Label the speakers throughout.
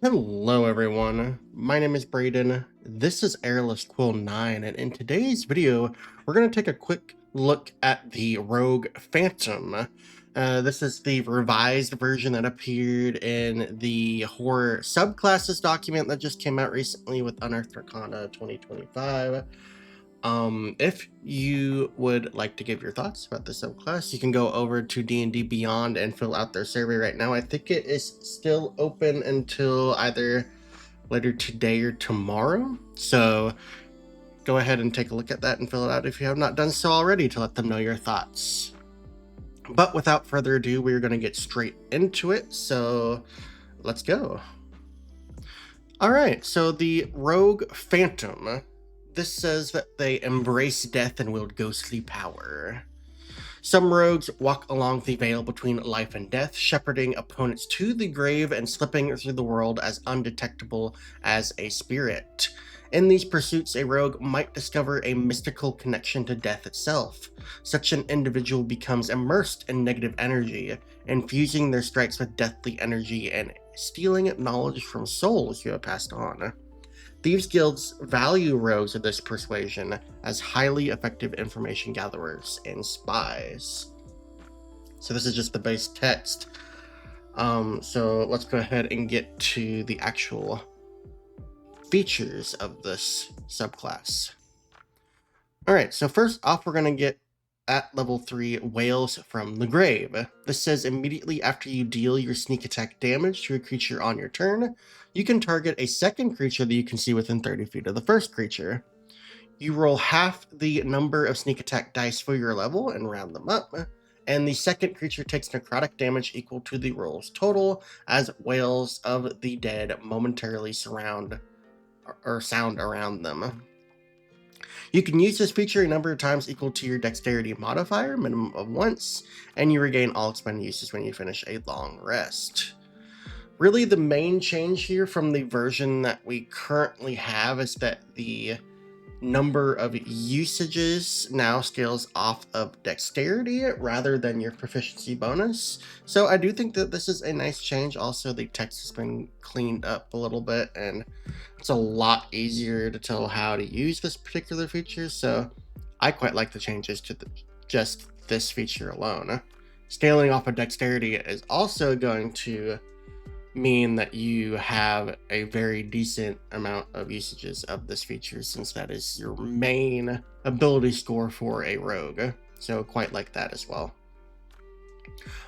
Speaker 1: Hello everyone, my name is Brayden, this is Airless Quill 9, and in today's video, we're going to take a quick look at the Rogue Phantom. This is the revised version that appeared in the horror subclasses document that just came out recently with Unearthed Arcana 2025. If you would like to give your thoughts about the subclass, you can go over to D&D Beyond and fill out their survey right now. I think it is still open until either later today or tomorrow. So go ahead and take a look at that and fill it out if you have not done so already to let them know your thoughts. But without further ado, we're going to get straight into it. So let's go. All right, so the Rogue Phantom. This says that they embrace death and wield ghostly power. Some rogues walk along the veil between life and death, shepherding opponents to the grave and slipping through the world as undetectable as a spirit. In these pursuits, a rogue might discover a mystical connection to death itself. Such an individual becomes immersed in negative energy, infusing their strikes with deathly energy and stealing knowledge from souls who have passed on. Thieves guilds value rogues of this persuasion as highly effective information gatherers and spies. So this is just the base text. So let's go ahead and get to the actual features of this subclass. All right, so first off, we're going to get at level 3 Wails from the grave. This says immediately after you deal your sneak attack damage to a creature on your turn, you can target a second creature that you can see within 30 feet of the first creature. You roll half the number of sneak attack dice for your level and round them up, and the second creature takes necrotic damage equal to the roll's total as wails of the dead momentarily sound around them. You can use this feature a number of times equal to your dexterity modifier, minimum of once, and you regain all expended uses when you finish a long rest. Really, the main change here from the version that we currently have is that the number of usages now scales off of dexterity rather than your proficiency bonus. So I do think that this is a nice change. Also, the text has been cleaned up a little bit and it's a lot easier to tell how to use this particular feature. So I quite like the changes to just this feature alone. Scaling off of dexterity is also going to mean that you have a very decent amount of usages of this feature, since that is your main ability score for a rogue. So quite like that as well.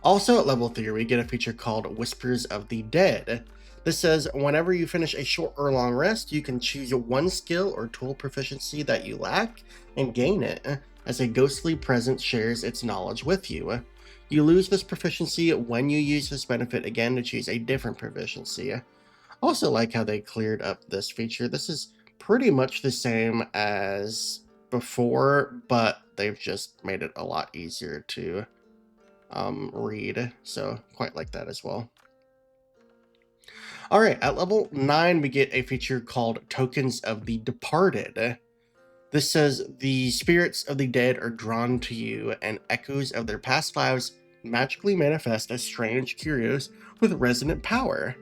Speaker 1: Also at level 3, we get a feature called Whispers of the Dead. This says whenever you finish a short or long rest, you can choose one skill or tool proficiency that you lack and gain it, as a ghostly presence shares its knowledge with you. You lose this proficiency when you use this benefit again to choose a different proficiency. Also like how they cleared up this feature. This is pretty much the same as before, but they've just made it a lot easier to read. So quite like that as well. All right, at level 9, we get a feature called Tokens of the Departed. This says the spirits of the dead are drawn to you, and echoes of their past lives magically manifest as strange curios with resonant power.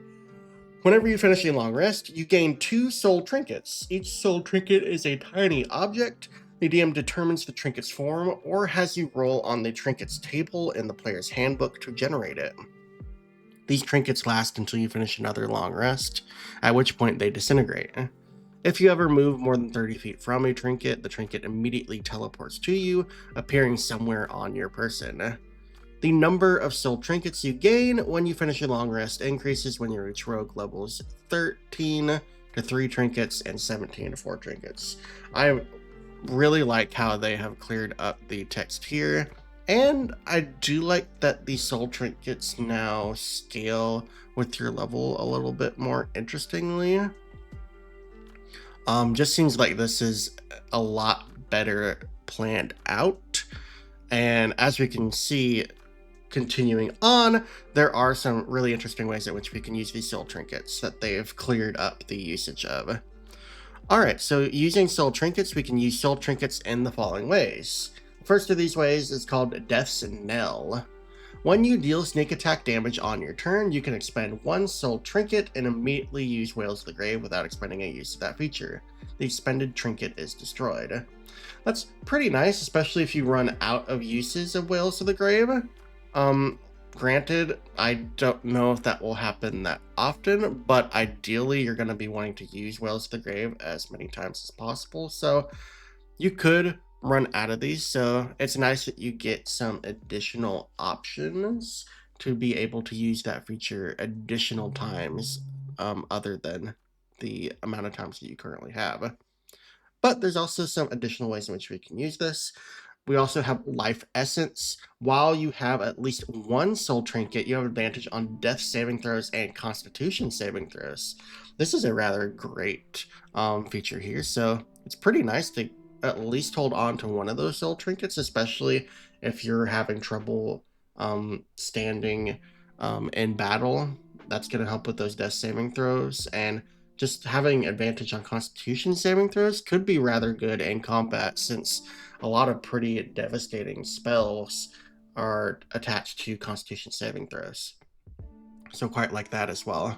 Speaker 1: Whenever you finish a long rest, you gain 2 soul trinkets. Each soul trinket is a tiny object. The DM determines the trinket's form or has you roll on the trinket's table in the player's handbook to generate it. These trinkets last until you finish another long rest, at which point they disintegrate. If you ever move more than 30 feet from a trinket, the trinket immediately teleports to you, appearing somewhere on your person. The number of soul trinkets you gain when you finish a long rest increases when you reach rogue levels 13 to 3 trinkets and 17 to 4 trinkets. I really like how they have cleared up the text here, and I do like that the soul trinkets now scale with your level a little bit more interestingly. Just seems like this is a lot better planned out, and as we can see continuing on, there are some really interesting ways in which we can use these soul trinkets that they've cleared up the usage of. Alright, so using soul trinkets, we can use soul trinkets in the following ways. The first of these ways is called Death's Knell. When you deal sneak attack damage on your turn, you can expend one soul trinket and immediately use Wails of the Grave without expending a use of that feature. The expended trinket is destroyed. That's pretty nice, especially if you run out of uses of Wails of the Grave. Granted, I don't know if that will happen that often, but ideally you're going to be wanting to use Wails of the Grave as many times as possible, so you could run out of these, so it's nice that you get some additional options to be able to use that feature additional times, other than the amount of times that you currently have. But there's also some additional ways in which we can use this. We also have Life Essence. While you have at least one soul trinket, you have advantage on death saving throws and constitution saving throws. This is a rather great feature here, so it's pretty nice to at least hold on to one of those soul trinkets, especially if you're having trouble standing in battle. That's going to help with those death saving throws, and just having advantage on constitution saving throws could be rather good in combat, since a lot of pretty devastating spells are attached to constitution saving throws. So quite like that as well.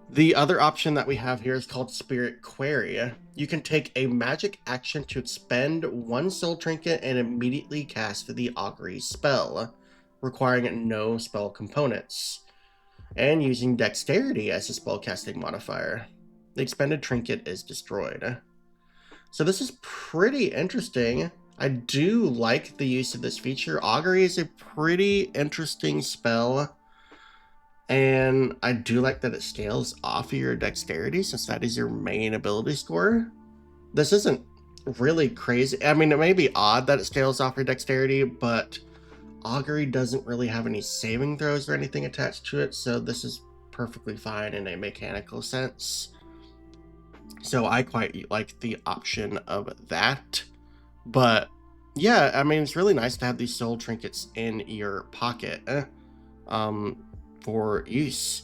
Speaker 1: The other option that we have here is called Spirit Query. You can take a magic action to expend one soul trinket and immediately cast the Augury spell, requiring no spell components, and using Dexterity as a spellcasting modifier. The expended trinket is destroyed. So this is pretty interesting. I do like the use of this feature. Augury is a pretty interesting spell, and I do like that it scales off of your Dexterity, since that is your main ability score. This isn't really crazy. I mean, it may be odd that it scales off your Dexterity, but Augury doesn't really have any saving throws or anything attached to it, so this is perfectly fine in a mechanical sense. So I quite like the option of that. But yeah, I mean, it's really nice to have these soul trinkets in your pocket for use.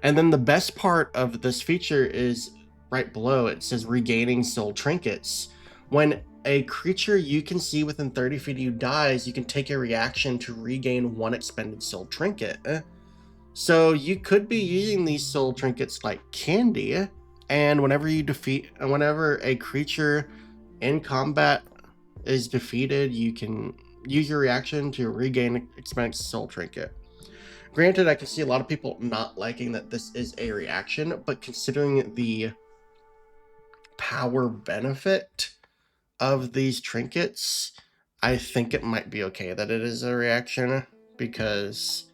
Speaker 1: And then the best part of this feature is right below. It says regaining soul trinkets. When a creature you can see within 30 feet of you dies, you can take a reaction to regain one expended soul trinket. So you could be using these soul trinkets like candy, and whenever a creature in combat is defeated, you can use your reaction to regain expended soul trinket. Granted, I can see a lot of people not liking that this is a reaction, but considering the power benefit of these trinkets, I think it might be okay that it is a reaction, because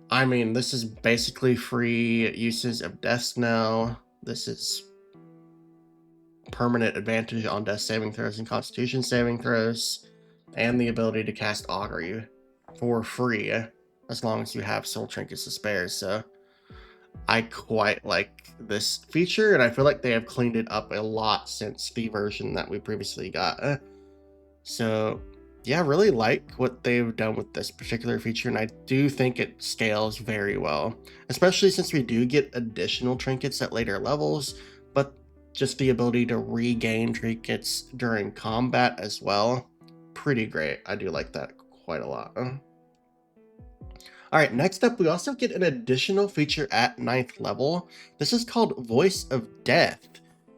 Speaker 1: I mean, this is basically free uses of death now. This is permanent advantage on death saving throws and constitution saving throws, and the ability to cast Augury for free as long as you have soul trinkets to spare. So I quite like this feature, and I feel like they have cleaned it up a lot since the version that we previously got. So yeah, really like what they've done with this particular feature, and I do think it scales very well, especially since we do get additional trinkets at later levels, but just the ability to regain trinkets during combat as well, pretty great. I do like that quite a lot. Alright, next up, we also get an additional feature at 9th level. This is called Voice of Death.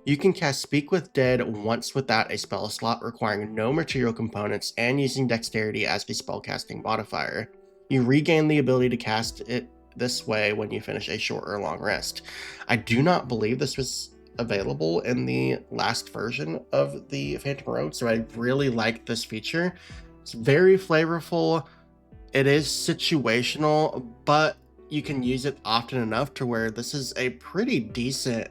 Speaker 1: You can cast Speak with Dead once without a spell slot, requiring no material components and using Dexterity as the spellcasting modifier. You regain the ability to cast it this way when you finish a short or long rest. I do not believe this was available in the last version of the Phantom Rogue, so I really like this feature. It's very flavorful. It is situational, but you can use it often enough to where this is a pretty decent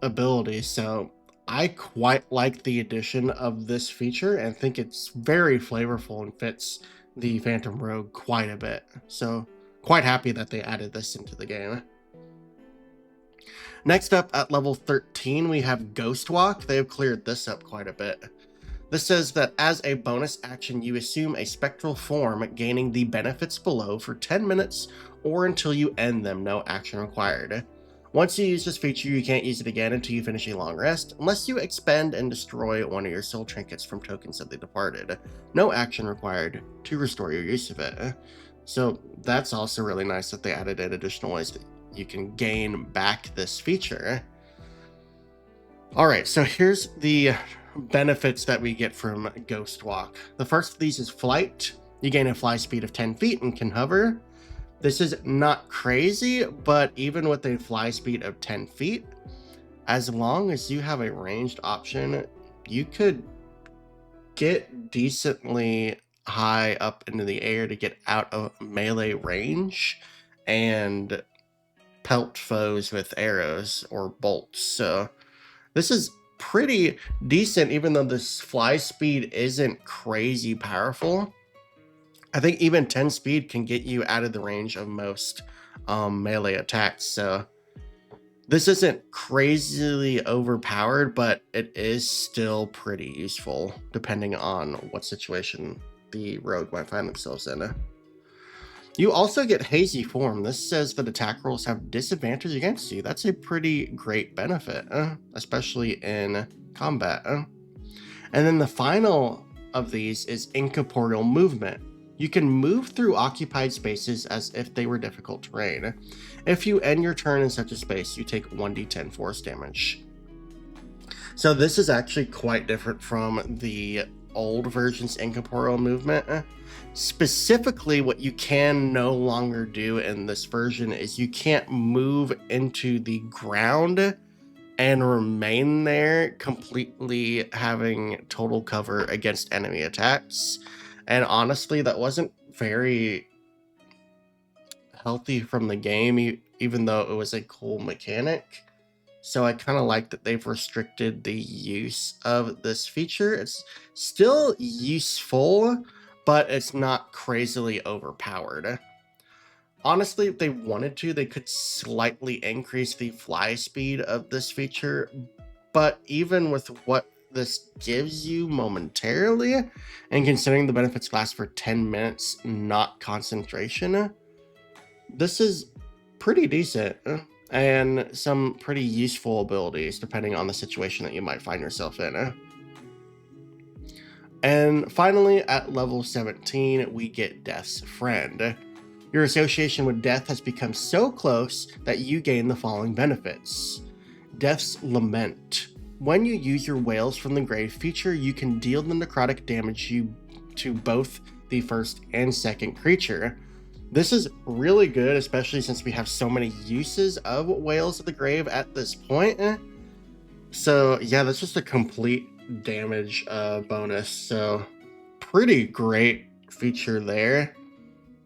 Speaker 1: ability. So I quite like the addition of this feature and think it's very flavorful and fits the Phantom Rogue quite a bit. So quite happy that they added this into the game. Next up at level 13, we have Ghost Walk. They have cleared this up quite a bit. This says that as a bonus action, you assume a spectral form, gaining the benefits below for 10 minutes or until you end them, no action required. Once you use this feature, you can't use it again until you finish a long rest, unless you expend and destroy one of your soul trinkets from tokens of the departed. No action required to restore your use of it. So that's also really nice that they added in additional ways that you can gain back this feature. All right, so here's the benefits that we get from Ghost Walk. The first of these is flight. You gain a fly speed of 10 feet and can hover. This is not crazy, but even with a fly speed of 10 feet, as long as you have a ranged option, you could get decently high up into the air to get out of melee range and pelt foes with arrows or bolts. So this is pretty decent, even though this fly speed isn't crazy powerful. I think even 10 speed can get you out of the range of most melee attacks. So this isn't crazily overpowered, but it is still pretty useful depending on what situation the rogue might find themselves in. You also get hazy form. This says that attack rolls have disadvantage against you. That's a pretty great benefit, especially in combat. And then the final of these is incorporeal movement. You can move through occupied spaces as if they were difficult terrain. If you end your turn in such a space, you take 1d10 force damage. So this is actually quite different from the old version's incorporeal movement. Specifically, what you can no longer do in this version is you can't move into the ground and remain there, completely having total cover against enemy attacks. And honestly, that wasn't very healthy from the game, even though it was a cool mechanic. So I kind of like that they've restricted the use of this feature. It's still useful, but it's not crazily overpowered. Honestly, if they wanted to, they could slightly increase the fly speed of this feature, but even with what this gives you momentarily, and considering the benefits last for 10 minutes, not concentration, this is pretty decent, and some pretty useful abilities depending on the situation that you might find yourself in. And finally, at level 17, we get Death's Friend. Your association with Death has become so close that you gain the following benefits. Death's Lament. When you use your Wails from the Grave feature, you can deal the necrotic damage to both the first and second creature. This is really good, especially since we have so many uses of Wails of the Grave at this point. So yeah, that's just a complete damage bonus. So pretty great feature there.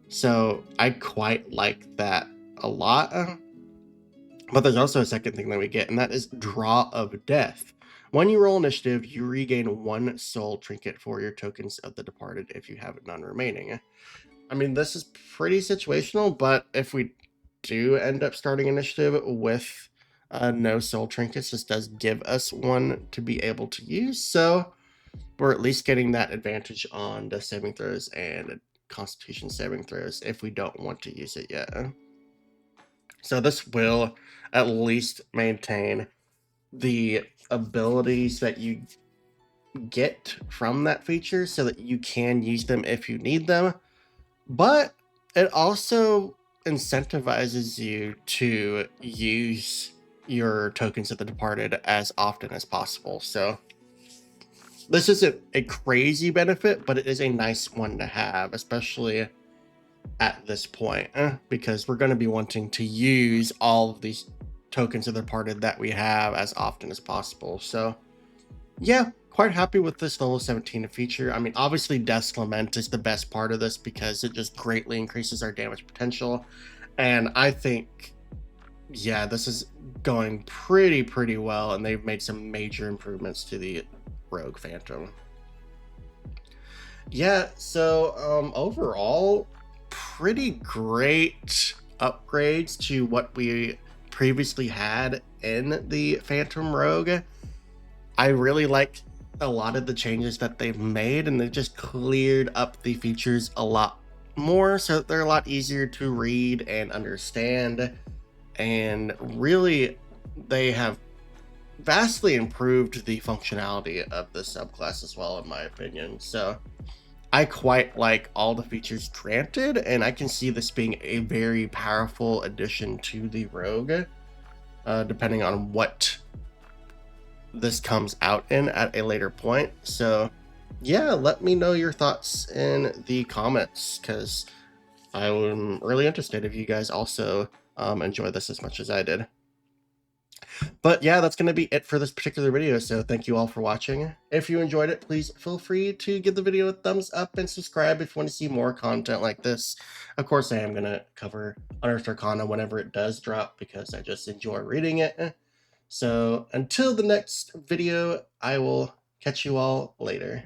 Speaker 1: So I quite like that a lot. But there's also a second thing that we get, and that is Draw of Death. When you roll initiative, you regain 1 soul trinket for your tokens of the departed if you have none remaining. I mean, this is pretty situational, but if we do end up starting initiative with no soul trinkets, this does give us 1 to be able to use. So we're at least getting that advantage on the saving throws and Constitution saving throws if we don't want to use it yet. So this will at least maintain the abilities that you get from that feature so that you can use them if you need them. But it also incentivizes you to use your tokens of the departed as often as possible. So this isn't a crazy benefit, but it is a nice one to have, especially at this point, because we're going to be wanting to use all of these tokens of the departed that we have as often as possible. So yeah, quite happy with this level 17 feature. I mean, obviously Death's Lament is the best part of this because it just greatly increases our damage potential. And I think, yeah, this is going pretty well, and they've made some major improvements to the Rogue Phantom. Yeah, so overall, pretty great upgrades to what we previously had in the Phantom Rogue. I really like a lot of the changes that they've made, and they've just cleared up the features a lot more so that they're a lot easier to read and understand. and really they have vastly improved the functionality of the subclass as well, in my opinion. So I quite like all the features granted, and I can see this being a very powerful addition to the rogue, depending on what this comes out in at a later point. So yeah, let me know your thoughts in the comments, because I'm really interested if you guys also enjoy this as much as I did. But yeah, that's going to be it for this particular video, so thank you all for watching. If you enjoyed it, please feel free to give the video a thumbs up and subscribe if you want to see more content like this. Of course, I am going to cover Unearthed Arcana whenever it does drop, because I just enjoy reading it. So until the next video, I will catch you all later.